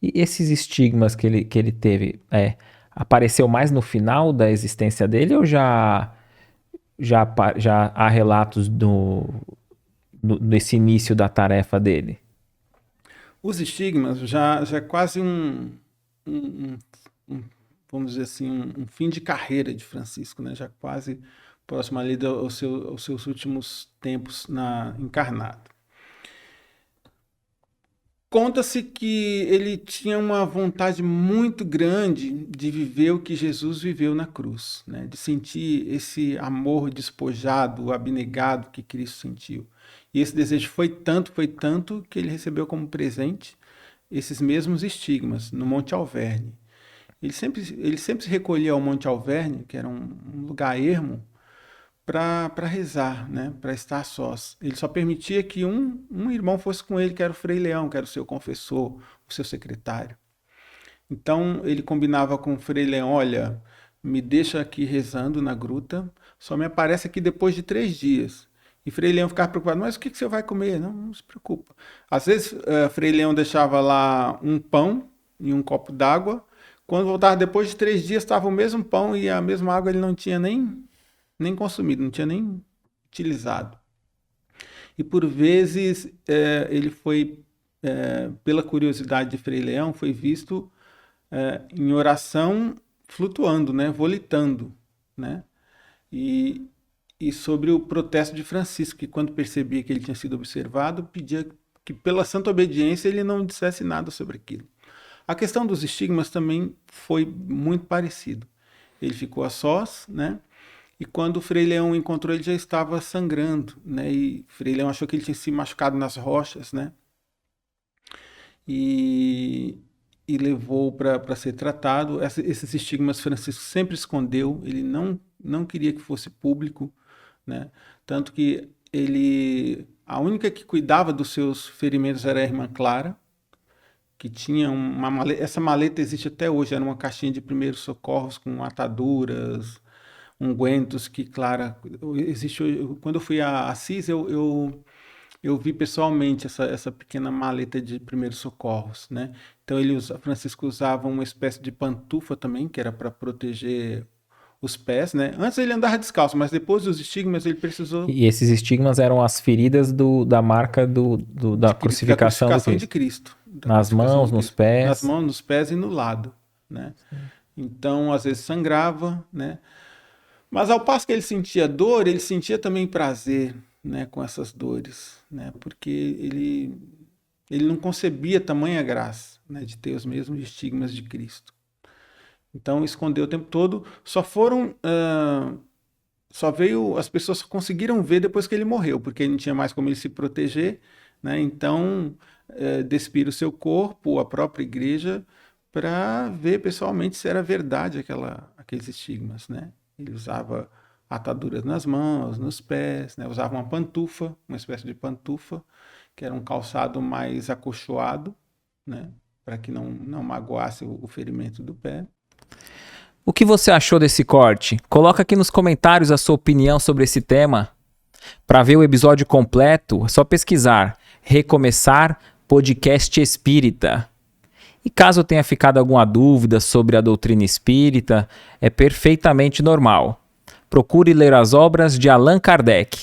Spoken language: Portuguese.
E esses estigmas que ele teve, apareceu mais no final da existência dele ou já há relatos desse início da tarefa dele? Os estigmas já é quase um- um- um, vamos dizer assim, um fim de carreira de Francisco, né? Já quase próximo ali aos seus últimos tempos encarnado. Conta-se que ele tinha uma vontade muito grande de viver o que Jesus viveu na cruz, né? De sentir esse amor despojado, abnegado que Cristo sentiu. E esse desejo foi tanto que ele recebeu como presente esses mesmos estigmas no Monte Alverne. Ele sempre se recolhia ao Monte Alverne, que era um lugar ermo, para rezar, né? Para estar sós. Ele só permitia que um irmão fosse com ele, que era o Frei Leão, que era o seu confessor, o seu secretário. Então ele combinava com o Frei Leão: olha, me deixa aqui rezando na gruta, só me aparece aqui depois de 3 dias. E Frei Leão ficava preocupado: mas o que você vai comer? Não, não se preocupa. Às vezes Frei Leão deixava lá um pão e um copo d'água. Quando voltava depois de 3 dias, estava o mesmo pão e a mesma água, ele não tinha nem consumido, não tinha nem utilizado. E por vezes ele foi, pela curiosidade de Frei Leão, foi visto em oração flutuando, né, volitando, né? E, e sobre o protesto de Francisco, que quando percebia que ele tinha sido observado, pedia que pela santa obediência ele não dissesse nada sobre aquilo. A questão dos estigmas também foi muito parecido. Ele ficou a sós, né? E quando o Frei Leão encontrou, ele já estava sangrando, né? E Frei Leão achou que ele tinha se machucado nas rochas, né? E, e levou para ser tratado. Esses estigmas Francisco sempre escondeu, ele não queria que fosse público, né? Tanto que a única que cuidava dos seus ferimentos era a irmã Clara, que tinha uma maleta. Essa maleta existe até hoje, era uma caixinha de primeiros socorros com ataduras, ungüentos que Clara existe. Quando eu fui a Assis, eu vi pessoalmente essa pequena maleta de primeiros socorros, né? Então Francisco usava uma espécie de pantufa também, que era para proteger os pés, né? Antes ele andava descalço, mas depois dos estigmas ele precisou E esses estigmas eram as feridas da marca da da crucificação do crucificação de Cristo. Cristo, da Nas crucificação mãos, de nos Cristo, nas pés. mãos, nos pés e no lado, né? Então, às vezes sangrava, né? Mas ao passo que ele sentia dor, ele sentia também prazer, né, com essas dores, né? Porque ele não concebia tamanha graça, né, de ter os mesmos estigmas de Cristo. Então escondeu o tempo todo. Só veio, as pessoas só conseguiram ver depois que ele morreu, porque ele não tinha mais como ele se proteger, né? Então despir o seu corpo, a própria igreja, para ver pessoalmente se era verdade aqueles estigmas, né? Ele usava ataduras nas mãos, nos pés, né? Usava uma pantufa, uma espécie de pantufa, que era um calçado mais acolchoado, né? Para que não magoasse o ferimento do pé. O que você achou desse corte? Coloca aqui nos comentários a sua opinião sobre esse tema. Para ver o episódio completo, é só pesquisar Recomeçar Podcast Espírita. E caso tenha ficado alguma dúvida sobre a doutrina espírita, é perfeitamente normal. Procure ler as obras de Allan Kardec.